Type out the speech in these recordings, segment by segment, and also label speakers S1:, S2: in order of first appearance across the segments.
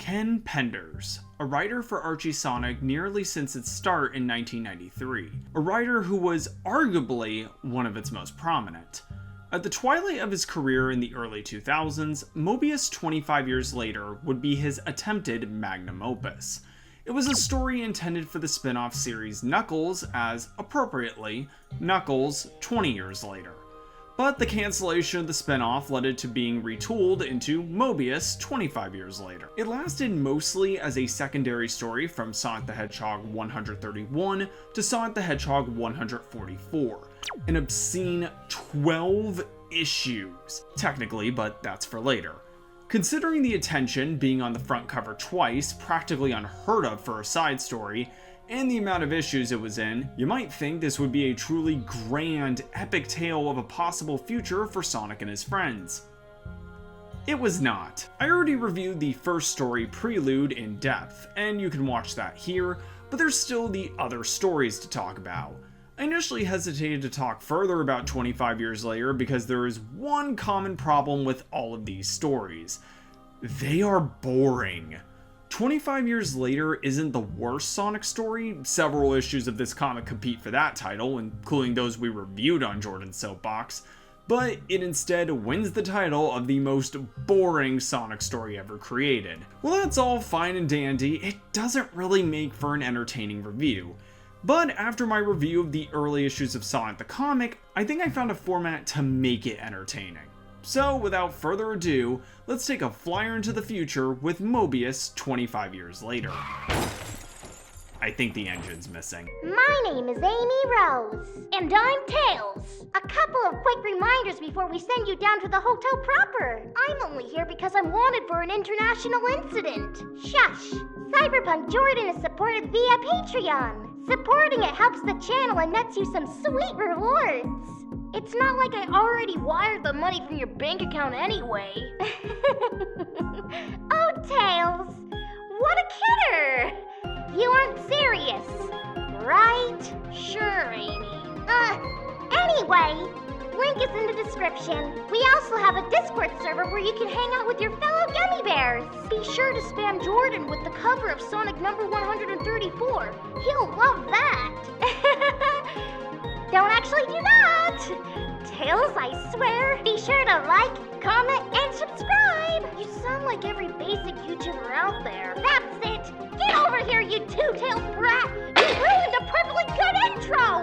S1: Ken Penders, a writer for Archie Sonic nearly since its start in 1993, a writer who was arguably one of its most prominent. At the twilight of his career in the early 2000s, Mobius 25 years later would be his attempted magnum opus. It was a story intended for the spin-off series Knuckles as, appropriately, Knuckles 20 years later. But the cancellation of the spin-off led it to being retooled into Mobius 25 years later. It lasted mostly as a secondary story from Sonic the Hedgehog 131 to Sonic the Hedgehog 144, an obscene 12 issues, technically, but that's for later. Considering the attention, being on the front cover twice, practically unheard of for a side story, and the amount of issues it was in, you might think this would be a truly grand, epic tale of a possible future for Sonic and his friends. It was not. I already reviewed the first story, Prelude, in depth, and you can watch that here, but there's still the other stories to talk about. I initially hesitated to talk further about 25 years later because there is one common problem with all of these stories. They are boring. 25 years later isn't the worst Sonic story. Several issues of this comic compete for that title, including those we reviewed on Jordan's Soapbox, but it instead wins the title of the most boring Sonic story ever created. Well, that's all fine and dandy, it doesn't really make for an entertaining review. But after my review of the early issues of Sonic the Comic, I think I found a format to make it entertaining. So, without further ado, let's take a flyer into the future with Mobius 25 years later. I think the engine's missing.
S2: My name is Amy Rose. And I'm Tails. A couple of quick reminders before we send you down to the hotel proper. I'm only here because I'm wanted for an international incident. Shush. Cyberpunk Jordan is supported via Patreon. Supporting it helps the channel and nets you some sweet rewards. It's not like I already wired the money from your bank account anyway. Oh, Tails, what a kidder! You aren't serious, right? Sure, Amy. Anyway, link is in the description. We also have a Discord server where you can hang out with your fellow gummy bears. Be sure to spam Jordan with the cover of Sonic number 134. He'll love that. Don't actually do that! Tails, I swear! Be sure to like, comment, and subscribe! You sound like every basic YouTuber out there. That's it! Get over here, you two-tailed brat! You ruined a perfectly good intro!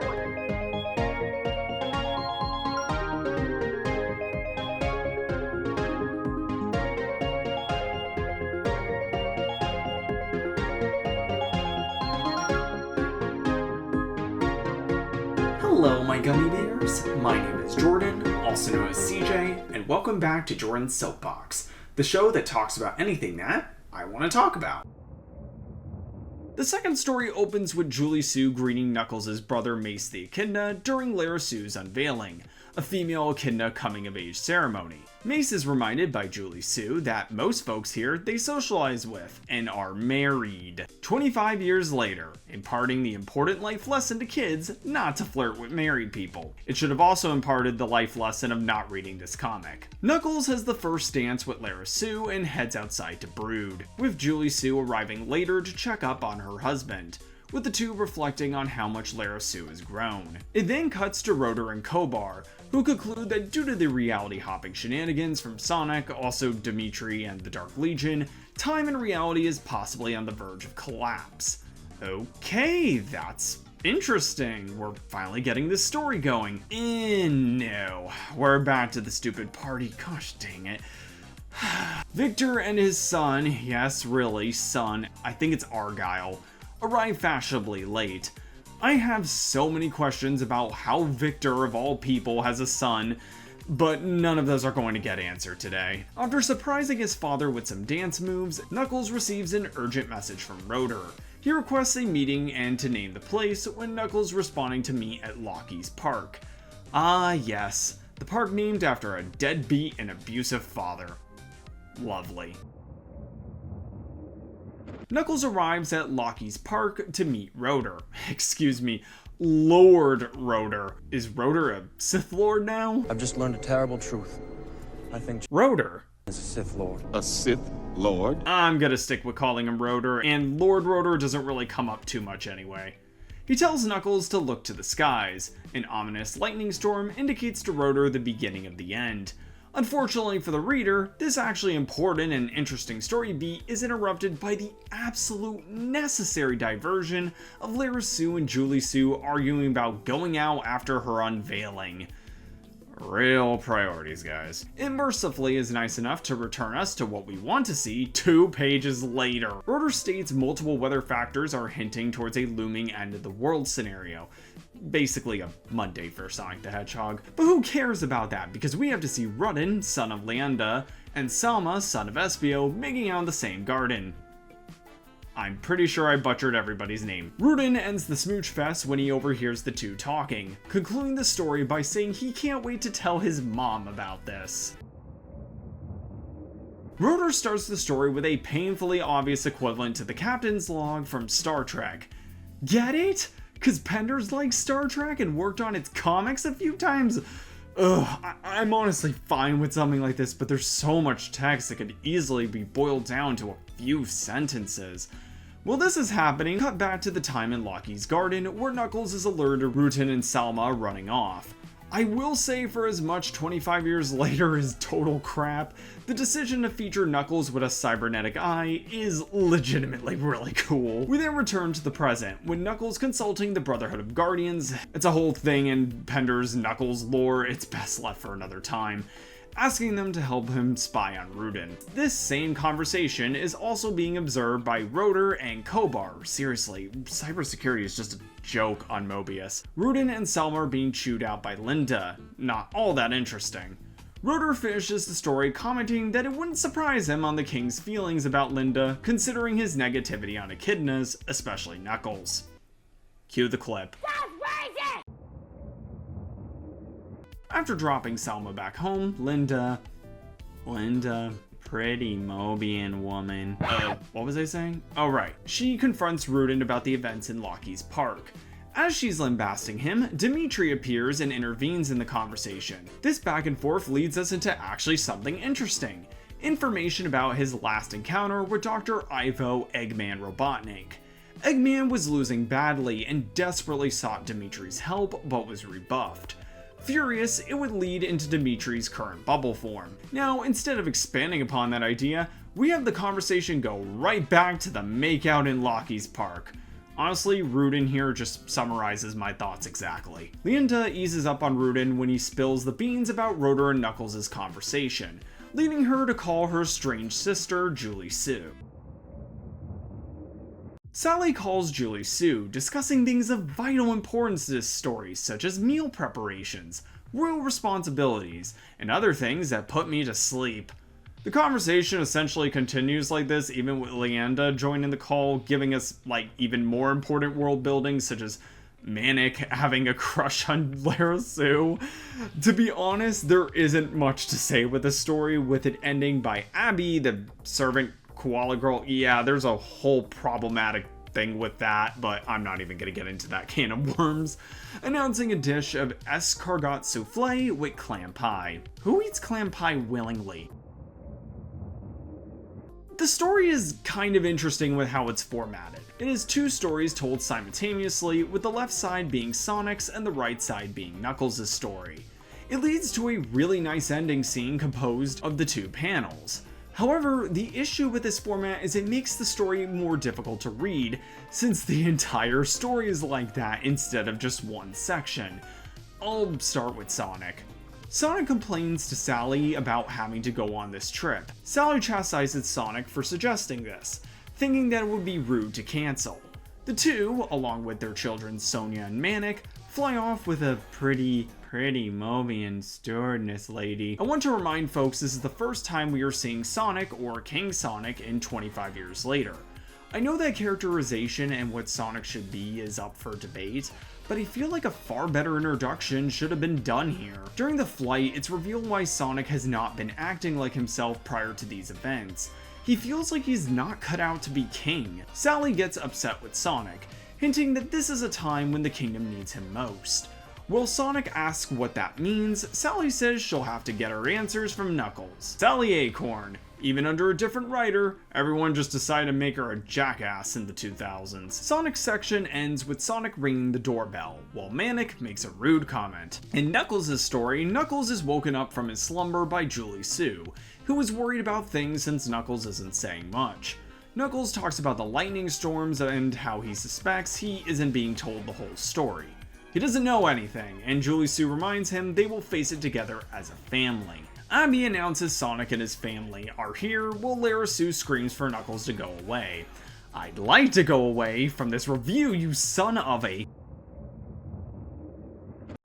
S1: Hello my gummy bears, my name is Jordan, also known as CJ, and welcome back to Jordan's Soapbox, the show that talks about anything that I want to talk about. The second story opens with Julie Sue greeting Knuckles' brother Mace the Echidna during Lara Sue's unveiling, a female echidna coming-of-age ceremony. Mace is reminded by Julie Sue that most folks here they socialize with and are married. 25 years later, imparting the important life lesson to kids not to flirt with married people. It should have also imparted the life lesson of not reading this comic. Knuckles has the first dance with Lara Sue and heads outside to brood, with Julie Sue arriving later to check up on her husband, with the two reflecting on how much Lara Sue has grown. It then cuts to Rotor and Kobar, who conclude that due to the reality-hopping shenanigans from Sonic, also Dimitri and the Dark Legion, time and reality is possibly on the verge of collapse. Okay, that's interesting. We're finally getting this story going. No, we're back to the stupid party. Gosh dang it. Victor and his son, yes really, son, I think it's Argyle, arrive fashionably late. I have so many questions about how Victor, of all people, has a son, but none of those are going to get answered today. After surprising his father with some dance moves, Knuckles receives an urgent message from Rotor. He requests a meeting and to name the place, when Knuckles responding to meet at Lockie's Park. Ah yes, the park named after a deadbeat and abusive father. Lovely. Knuckles arrives at Lockie's Park to meet Rotor. Excuse me, Lord Rotor. Is Rotor a Sith Lord now?
S3: I've just learned a terrible truth. I think...
S1: Rotor,
S3: As a Sith Lord.
S4: A Sith Lord?
S1: I'm gonna stick with calling him Rotor, and Lord Rotor doesn't really come up too much anyway. He tells Knuckles to look to the skies. An ominous lightning storm indicates to Rotor the beginning of the end. Unfortunately for the reader, this actually important and interesting story beat is interrupted by the absolute necessary diversion of Lara Sue and Julie Sue arguing about going out after her unveiling. Real priorities, guys. It mercifully is nice enough to return us to what we want to see 2 pages later. Rotor states multiple weather factors are hinting towards a looming end of the world scenario. Basically a Monday for Sonic the Hedgehog. But who cares about that, because we have to see Rudin, son of Leanda, and Selma, son of Espio, making out in the same garden. I'm pretty sure I butchered everybody's name. Rudin ends the smooch fest when he overhears the two talking, concluding the story by saying he can't wait to tell his mom about this. Rotor starts the story with a painfully obvious equivalent to the captain's log from Star Trek. Get it? Cause Penders likes Star Trek and worked on its comics a few times? Ugh, I'm honestly fine with something like this, but there's so much text that could easily be boiled down to a few sentences. While this is happening, cut back to the time in Loki's garden, where Knuckles is alerted to Rudin and Selma running off. I will say, for as much 25 years later is total crap, the decision to feature Knuckles with a cybernetic eye is legitimately really cool. We then return to the present, with Knuckles consulting the Brotherhood of Guardians. It's a whole thing in Penders' Knuckles lore, it's best left for another time, asking them to help him spy on Rudin. This same conversation is also being observed by Rotor and Kobar. Seriously, cybersecurity is just a joke on Mobius. Rudin and Selma are being chewed out by Linda. Not all that interesting. Rotor finishes the story commenting that it wouldn't surprise him on the King's feelings about Linda, considering his negativity on echidnas, especially Knuckles. Cue the clip. After dropping Selma back home, Linda, pretty Mobian woman. What was I saying? Oh right. She confronts Rudin about the events in Loki's park. As she's lambasting him, Dimitri appears and intervenes in the conversation. This back and forth leads us into actually something interesting. Information about his last encounter with Dr. Ivo Eggman Robotnik. Eggman was losing badly and desperately sought Dimitri's help, but was rebuffed. Furious, it would lead into Dimitri's current bubble form. Now, instead of expanding upon that idea, we have the conversation go right back to the makeout in Loki's park. Honestly, Rudin here just summarizes my thoughts exactly. Leanda eases up on Rudin when he spills the beans about Rotor and Knuckles' conversation, leading her to call her estranged sister Julie Sue. Sally calls Julie Sue, discussing things of vital importance to this story, such as meal preparations, royal responsibilities, and other things that put me to sleep. The conversation essentially continues like this, even with Leanda joining the call, giving us even more important world building, such as Manic having a crush on Lara Sue. To be honest, there isn't much to say with this story, with it ending by Abby, the servant koala girl. Yeah, there's a whole problematic thing with that, but I'm not even gonna get into that can of worms. Announcing a dish of escargot souffle with clam pie. Who eats clam pie willingly? The story is kind of interesting with how it's formatted. It is 2 stories told simultaneously, with the left side being Sonic's and the right side being Knuckles' story. It leads to a really nice ending scene composed of the 2 panels. However, the issue with this format is it makes the story more difficult to read, since the entire story is like that instead of just one section. I'll start with Sonic. Sonic complains to Sally about having to go on this trip. Sally chastises Sonic for suggesting this, thinking that it would be rude to cancel. The two, along with their children Sonia and Manic, fly off with a pretty Mobian stewardess lady. I want to remind folks this is the first time we are seeing Sonic, or King Sonic, in 25 years later. I know that characterization and what Sonic should be is up for debate, but I feel like a far better introduction should have been done here. During the flight, it's revealed why Sonic has not been acting like himself prior to these events. He feels like he's not cut out to be king. Sally gets upset with Sonic, hinting that this is a time when the kingdom needs him most. While Sonic asks what that means, Sally says she'll have to get her answers from Knuckles. Sally Acorn. Even under a different writer, everyone just decided to make her a jackass in the 2000s. Sonic's section ends with Sonic ringing the doorbell, while Manic makes a rude comment. In Knuckles' story, Knuckles is woken up from his slumber by Julie Sue, who is worried about things since Knuckles isn't saying much. Knuckles talks about the lightning storms and how he suspects he isn't being told the whole story. He doesn't know anything, and Julie Sue reminds him they will face it together as a family. Abby announces Sonic and his family are here, while Lara Sue screams for Knuckles to go away. I'd like to go away from this review, you son of a...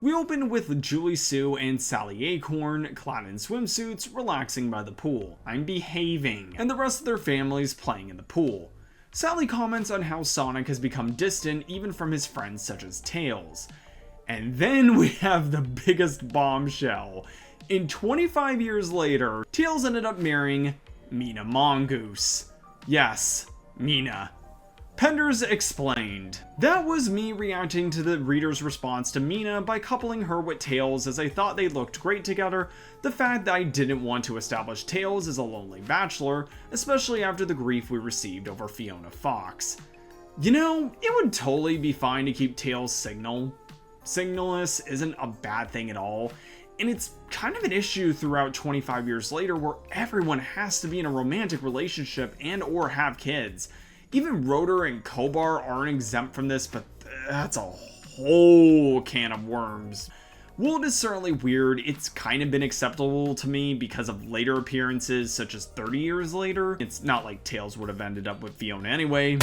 S1: We open with Julie Sue and Sally Acorn, clad in swimsuits, relaxing by the pool. I'm behaving, and the rest of their families playing in the pool. Sally comments on how Sonic has become distant even from his friends such as Tails. And then we have the biggest bombshell. In 25 years later, Tails ended up marrying Mina Mongoose. Yes, Mina. Penders explained. That was me reacting to the reader's response to Mina by coupling her with Tails as I thought they looked great together, the fact that I didn't want to establish Tails as a lonely bachelor, especially after the grief we received over Fiona Fox. You know, it would totally be fine to keep Tails single. Singleness isn't a bad thing at all. And it's kind of an issue throughout 25 years later where everyone has to be in a romantic relationship and or have kids. Even Rotor and Kobar aren't exempt from this, but that's a whole can of worms. While it is certainly weird, it's kind of been acceptable to me because of later appearances such as 30 years later. It's not like Tails would have ended up with Fiona anyway. And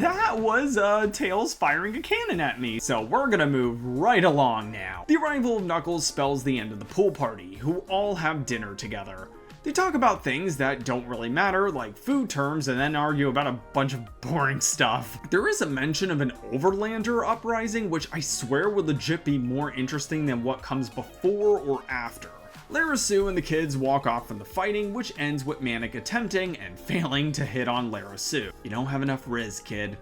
S1: that was Tails firing a cannon at me. So we're gonna move right along now. The arrival of Knuckles spells the end of the pool party, who all have dinner together. They talk about things that don't really matter, like food terms, and then argue about a bunch of boring stuff. There is a mention of an Overlander uprising, which I swear would legit be more interesting than what comes before or after. Lara Sue and the kids walk off from the fighting, which ends with Manic attempting and failing to hit on Lara Sue. You don't have enough Riz, kid.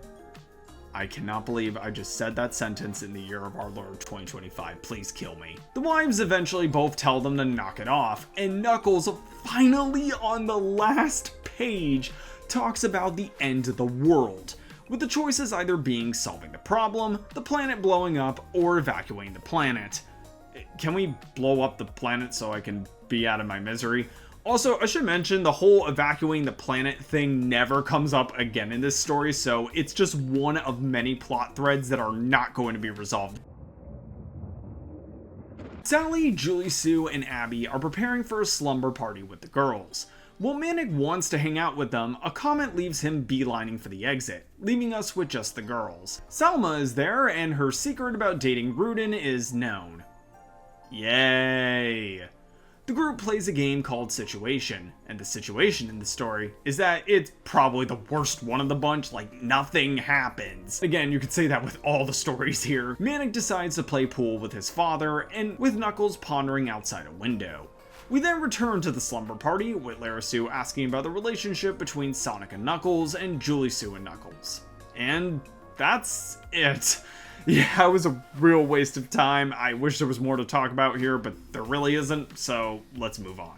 S1: I cannot believe I just said that sentence in the year of our Lord 2025. Please kill me. The wives eventually both tell them to knock it off, and Knuckles, finally on the last page, talks about the end of the world, with the choices either being solving the problem, the planet blowing up, or evacuating the planet. Can we blow up the planet so I can be out of my misery? Also, I should mention the whole evacuating the planet thing never comes up again in this story, so it's just one of many plot threads that are not going to be resolved. Sally, Julie Sue, and Abby are preparing for a slumber party with the girls. While Manic wants to hang out with them, a comment leaves him beelining for the exit, leaving us with just the girls. Selma is there, and her secret about dating Rudin is known. Yay! The group plays a game called Situation, and the situation in the story is that it's probably the worst one of the bunch, like nothing happens. Again, you could say that with all the stories here. Manic decides to play pool with his father, and with Knuckles pondering outside a window. We then return to the slumber party, with Lara Sue asking about the relationship between Sonic and Knuckles, and Julie Sue and Knuckles. And that's it. Yeah, it was a real waste of time. I wish there was more to talk about here, but there really isn't, so let's move on.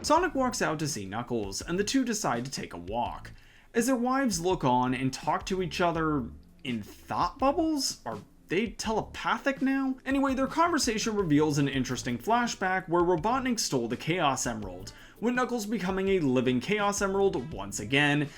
S1: Sonic walks out to see Knuckles, and the two decide to take a walk. As their wives look on and talk to each other in thought bubbles? Are they telepathic now? Anyway, their conversation reveals an interesting flashback where Robotnik stole the Chaos Emerald, with Knuckles becoming a living Chaos Emerald once again.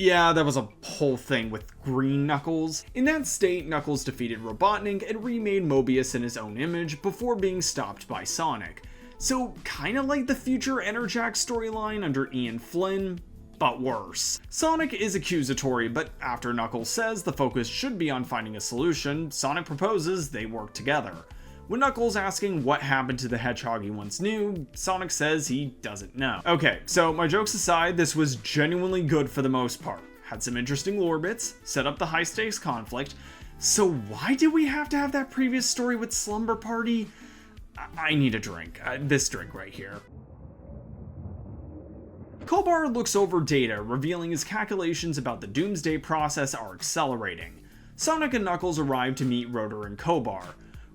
S1: Yeah, that was a whole thing with Green Knuckles. In that state, Knuckles defeated Robotnik and remade Mobius in his own image before being stopped by Sonic. So, kinda like the future Enerjack storyline under Ian Flynn, but worse. Sonic is accusatory, but after Knuckles says the focus should be on finding a solution, Sonic proposes they work together. When Knuckles asking what happened to the hedgehog he once knew, Sonic says he doesn't know. Okay, so my jokes aside, this was genuinely good for the most part. Had some interesting lore bits, set up the high stakes conflict. So why did we have to have that previous story with Slumber Party? I need a drink. This drink right here. Kobar looks over data, revealing his calculations about the Doomsday process are accelerating. Sonic and Knuckles arrive to meet Rotor and Kobar.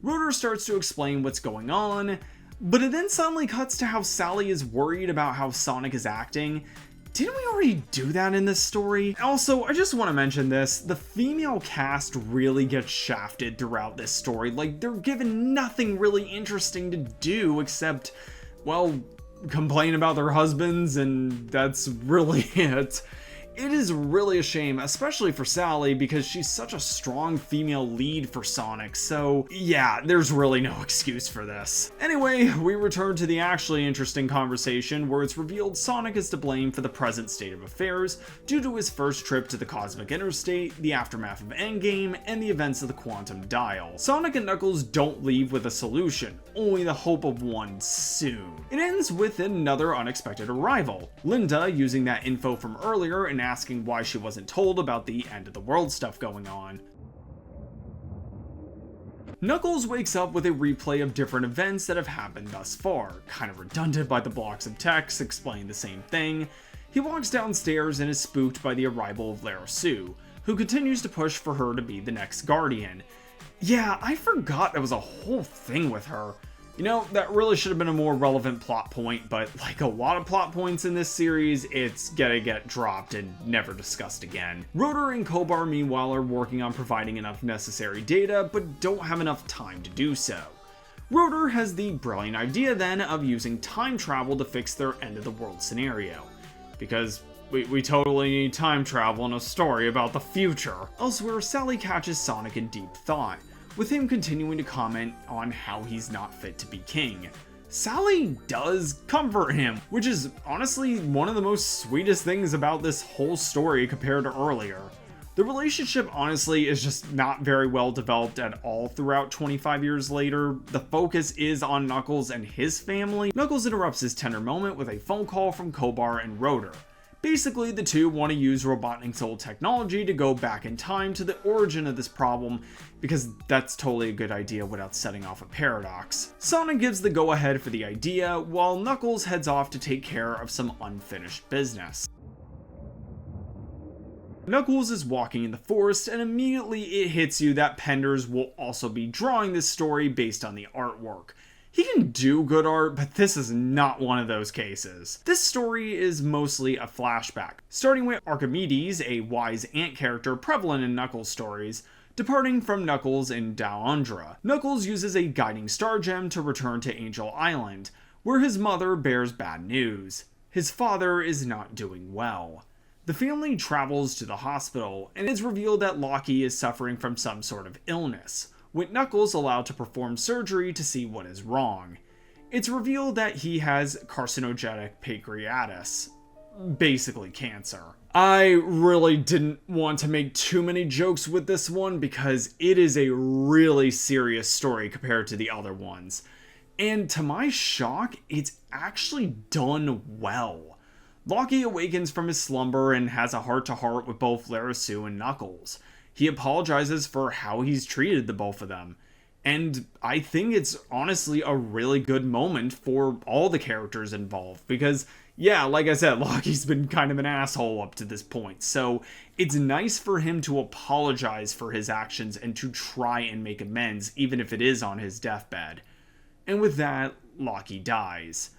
S1: Rotor starts to explain what's going on, but it then suddenly cuts to how Sally is worried about how Sonic is acting. Didn't we already do that in this story? Also, I just want to mention this, the female cast really gets shafted throughout this story. Like, they're given nothing really interesting to do except, well, complain about their husbands, and that's really it. It is really a shame, especially for Sally, because she's such a strong female lead for Sonic, so yeah, there's really no excuse for this. Anyway, we return to the actually interesting conversation where it's revealed Sonic is to blame for the present state of affairs due to his first trip to the Cosmic Interstate, the aftermath of Endgame, and the events of the Quantum Dial. Sonic and Knuckles don't leave with a solution, only the hope of one soon. It ends with another unexpected arrival, Linda using that info from earlier and asking why she wasn't told about the end of the world stuff going on. Knuckles wakes up with a replay of different events that have happened thus far, kind of redundant by the blocks of text explaining the same thing. He walks downstairs and is spooked by the arrival of Lara Sue, who continues to push for her to be the next Guardian. Yeah, I forgot there was a whole thing with her. You know, that really should have been a more relevant plot point, but like a lot of plot points in this series, it's gonna get dropped and never discussed again. Rotor and Kobar meanwhile are working on providing enough necessary data, but don't have enough time to do so. Rotor has the brilliant idea then of using time travel to fix their end of the world scenario. Because we totally need time travel in a story about the future. Elsewhere, Sally catches Sonic in deep thought, with him continuing to comment on how he's not fit to be king. Sally does comfort him, which is honestly one of the most sweetest things about this whole story compared to earlier. The relationship honestly is just not very well developed at all throughout 25 years later. The focus is on Knuckles and his family. Knuckles interrupts his tender moment with a phone call from Kobar and Rotor. Basically, the two want to use Robotnik Soul technology to go back in time to the origin of this problem, because that's totally a good idea without setting off a paradox. Sonic gives the go-ahead for the idea, while Knuckles heads off to take care of some unfinished business. Knuckles is walking in the forest, and immediately it hits you that Penders will also be drawing this story based on the artwork. He can do good art, but this is not one of those cases. This story is mostly a flashback, starting with Archimedes, a wise ant character prevalent in Knuckles stories, departing from Knuckles in Doundra. Knuckles uses a guiding star gem to return to Angel Island, where his mother bears bad news. His father is not doing well. The family travels to the hospital, and it's revealed that Loki is suffering from some sort of illness, with Knuckles allowed to perform surgery to see what is wrong. It's revealed that he has carcinogenic pancreatitis, basically cancer. I really didn't want to make too many jokes with this one because it is a really serious story compared to the other ones. And to my shock, it's actually done well. Loki awakens from his slumber and has a heart-to-heart with both Lara Sue and Knuckles. He apologizes for how he's treated the both of them. And I think it's honestly a really good moment for all the characters involved. Because, yeah, like I said, Loki's been kind of an asshole up to this point. So it's nice for him to apologize for his actions and to try and make amends, even if it is on his deathbed. And with that, Loki dies.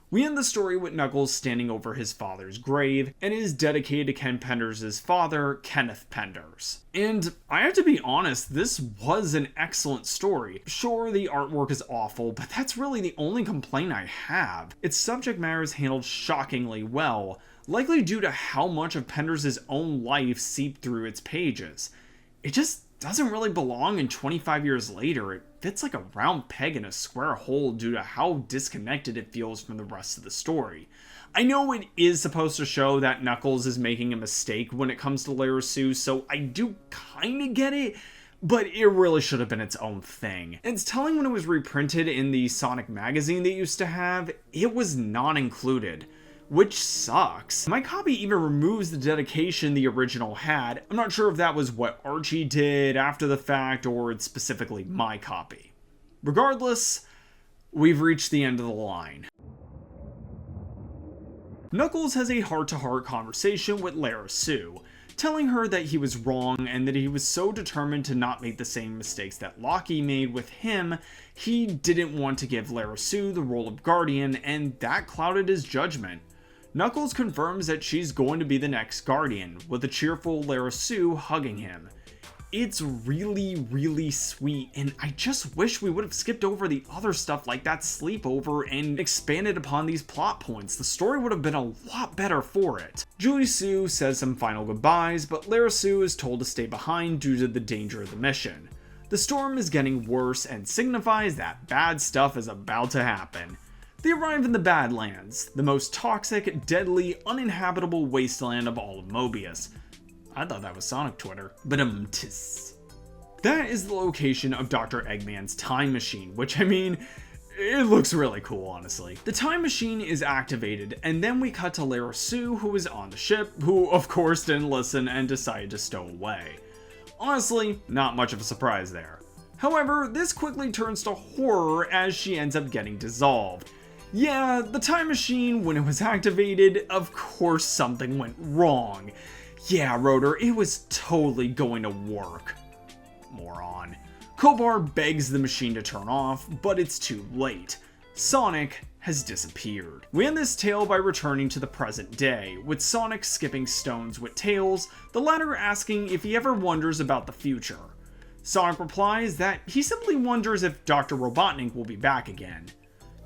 S1: We end the story with Knuckles standing over his father's grave, and it is dedicated to Ken Penders' father, Kenneth Penders. And I have to be honest, this was an excellent story. Sure, the artwork is awful, but that's really the only complaint I have. Its subject matter is handled shockingly well, likely due to how much of Penders' own life seeped through its pages. It just doesn't really belong in 25 years later. It fits like a round peg in a square hole due to how disconnected it feels from the rest of the story. I know it is supposed to show that Knuckles is making a mistake when it comes to Lara Sue, so I do kinda get it, but it really should have been its own thing. And it's telling when it was reprinted in the Sonic magazine they used to have, it was not included, which sucks. My copy even removes the dedication the original had. I'm not sure if that was what Archie did after the fact or it's specifically my copy. Regardless, we've reached the end of the line. Knuckles has a heart-to-heart conversation with Lara Sue, telling her that he was wrong and that he was so determined to not make the same mistakes that Lockie made with him, he didn't want to give Lara Sue the role of Guardian, and that clouded his judgment. Knuckles confirms that she's going to be the next Guardian, with a cheerful Lara Sue hugging him. It's really, really sweet, and I just wish we would have skipped over the other stuff like that sleepover and expanded upon these plot points. The story would have been a lot better for it. Julie Sue says some final goodbyes, but Lara Sue is told to stay behind due to the danger of the mission. The storm is getting worse and signifies that bad stuff is about to happen. They arrive in the Badlands, the most toxic, deadly, uninhabitable wasteland of all of Mobius. I thought that was Sonic Twitter, but that is the location of Dr. Eggman's time machine, which it looks really cool, honestly. The time machine is activated, and then we cut to Lara Sue, who is on the ship, who of course didn't listen and decided to stow away. Honestly, not much of a surprise there. However, this quickly turns to horror as she ends up getting dissolved. Yeah, the time machine, when it was activated, of course something went wrong. Yeah, Rotor, it was totally going to work. Moron. Kobar begs the machine to turn off, but it's too late. Sonic has disappeared. We end this tale by returning to the present day, with Sonic skipping stones with Tails, the latter asking if he ever wonders about the future. Sonic replies that he simply wonders if Dr. Robotnik will be back again.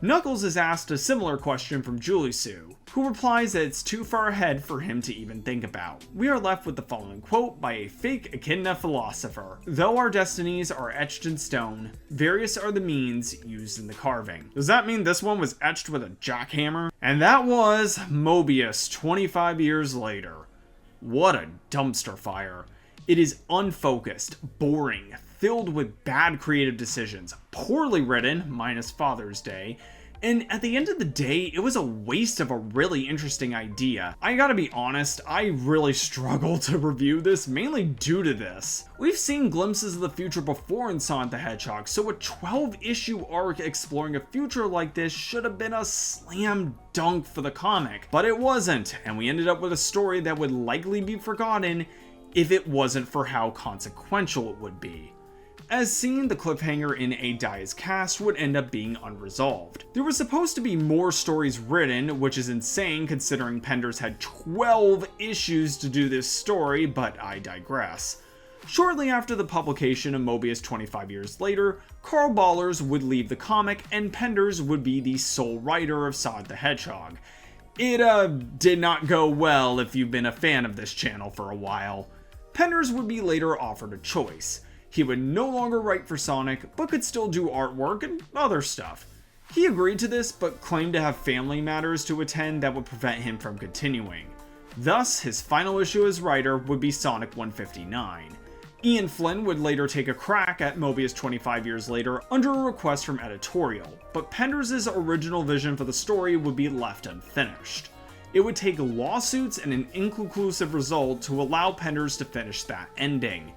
S1: Knuckles is asked a similar question from Julie Sue, who replies that it's too far ahead for him to even think about. We are left with the following quote by a fake echidna philosopher. "Though our destinies are etched in stone, various are the means used in the carving." Does that mean this one was etched with a jackhammer? And that was Mobius 25 years later. What a dumpster fire. It is unfocused, boring, filled with bad creative decisions, poorly written, minus Father's Day, and at the end of the day, it was a waste of a really interesting idea. I gotta be honest, I really struggle to review this, mainly due to this. We've seen glimpses of the future before in Sonic the Hedgehog, so a 12-issue arc exploring a future like this should have been a slam dunk for the comic, but it wasn't, and we ended up with a story that would likely be forgotten if it wasn't for how consequential it would be. As seen, the cliffhanger in A Die Is Cast would end up being unresolved. There was supposed to be more stories written, which is insane considering Penders had 12 issues to do this story, but I digress. Shortly after the publication of Mobius 25 years later, Carl Ballers would leave the comic and Penders would be the sole writer of Sonic the Hedgehog. It did not go well if you've been a fan of this channel for a while. Penders would be later offered a choice. He would no longer write for Sonic, but could still do artwork and other stuff. He agreed to this, but claimed to have family matters to attend that would prevent him from continuing. Thus, his final issue as writer would be Sonic 159. Ian Flynn would later take a crack at Mobius 25 years later under a request from editorial, but Penders' original vision for the story would be left unfinished. It would take lawsuits and an inconclusive result to allow Penders to finish that ending,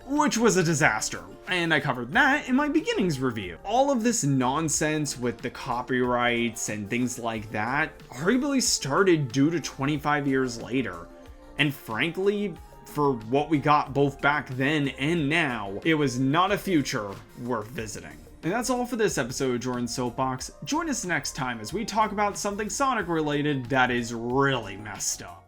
S1: which was a disaster, and I covered that in my beginnings review. All of this nonsense with the copyrights and things like that arguably started due to 25 years later, and frankly, for what we got both back then and now, it was not a future worth visiting. And that's all for this episode of Jordan's Soapbox. Join us next time as we talk about something Sonic related that is really messed up.